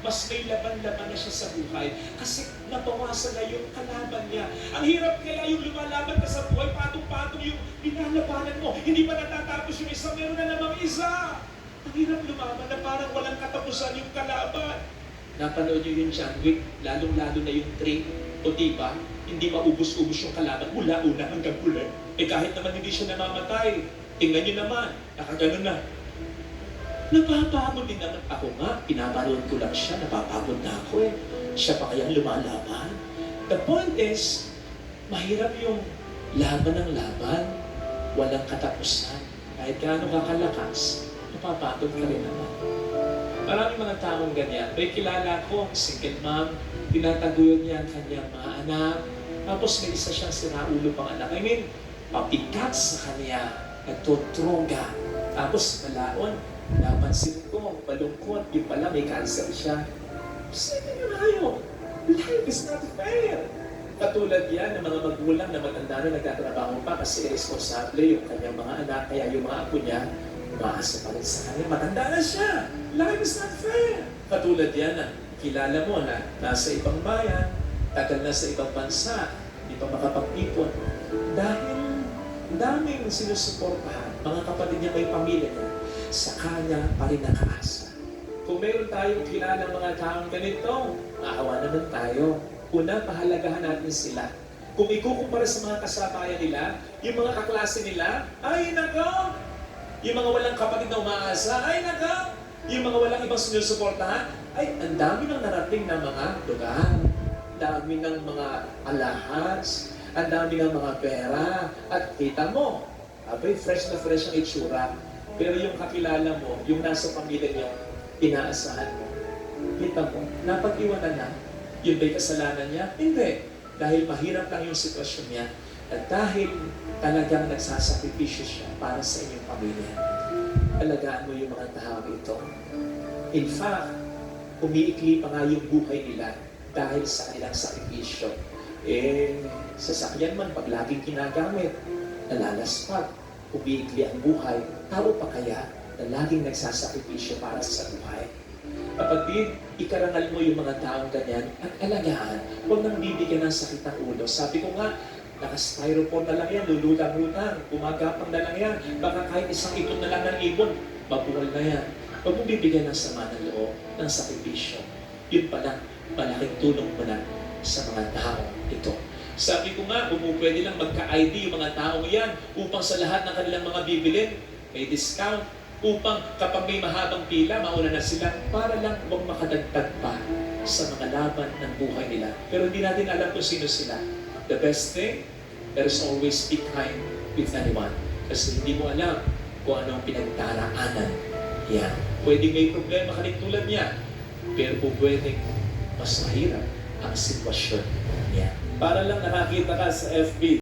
mas may laban-laban na siya sa buhay. Kasi nabawasan na yung kalaban niya. Ang hirap kaya yung lumalaban ka sa buhay, patong-patong yung pinalabanan mo. Hindi pa natatapos yung isa, meron na namang isa. Ang hirap lumaban na parang walang katapusan yung kalaban. Napanood nyo yung John Wick, lalong-lalo na yung train. O diba, hindi maubos-ubos yung kalaban mula una hanggang huli. Kahit naman hindi siya namamatay, tingnan nyo naman, nakaganon na. Napapagod din naman ako nga, pinapanood ko lang siya, napapagod na ako eh. Siya pa kayang lumalaban? The point is, mahirap yung laban ng laban, walang katapusan. Kahit gaano kakalakas, napapagod ka rin naman. Maraming mga taong ganyan. May kilala ko, single mom, tinataguyod niya ang kanyang mga anak, tapos may isa siyang sinaulo pang anak. I mean, papikat sa kanya, nagtutroga. Tapos malaon, napansin ko, malungkot, yung pala may cancer siya. Sige nyo na yun. Life is not fair. Katulad yan ng mga magulang na matanda na nagtatrabaho pa kasi irresponsable yung kanyang mga anak, kaya yung mga apo niya, umaasa pa rin sa kanya. Matanda na siya. Life is not fair. Katulad yan na kilala mo na nasa ibang bayan, tagal na sa ibang bansa, hindi pa makapag-ipon. Dahil daming sinusuportahan, mga kapatid niya, may pamilya niya, sa kanya pa rin nakaasa. Kung meron tayong kilala mga taong ganito, maawa naman tayo. Una, pahalagahan natin sila. Kung ikukumpara sa mga kasabayan nila, yung mga kaklase nila, ay nako! Yung mga walang kapatid na umaasa, ay nako! Yung mga walang ibang sinusuportahan, ay ang dami ng narating na mga lugar, dami ng mga alahas, ang dami ng mga pera, at kita mo, abay, fresh na fresh ang itsura. Pero yung kakilala mo, yung nasa pamilya niyo, inaasahan mo. Kita mo, napag-iwanan na. Yun ba'y kasalanan niya? Hindi. Dahil mahirap lang yung sitwasyon niya. At dahil talagang nagsasakripisyo siya para sa inyong pamilya. Alagaan mo yung mga tao ito. In fact, umiikli pa nga yung buhay nila dahil sa kanilang sakripisyo. Sasakyan man, pag laging kinagamit, nalalaspag, umiikli ang buhay, tao pa kaya na laging nagsasakripisyo para sa buhay. Kapatid, ikarangal mo yung mga taong ganyan at alagaan, huwag nang bibigyan ng sakit ng ulo. Sabi ko nga, naka-styrofoam na lang yan, lulutang-lutang, gumagapang na lang yan, baka kahit isang ipon na lang ng ibon, mabuhal na yan. Huwag mong bibigyan ng sama ng loob, ng sakripisyo. Yun pala, malaking tulong mo na sa mga taong ito. Sabi ko nga, pwede lang magka-ID yung mga taong yan upang sa lahat ng kanilang mga bibilin, may discount, upang kapag may mahabang pila, mauna na sila para lang huwag makadagdag pa sa mga laban ng buhay nila. Pero hindi natin alam kung sino sila. The best thing, there is always be kind with anyone. Kasi hindi mo alam kung ano ang pinagdaraanan yan. Pwede may problema ka rin tulad niya, pero po pwedeng mas mahirap ang sitwasyon niya. Para lang nakakita ka sa FB.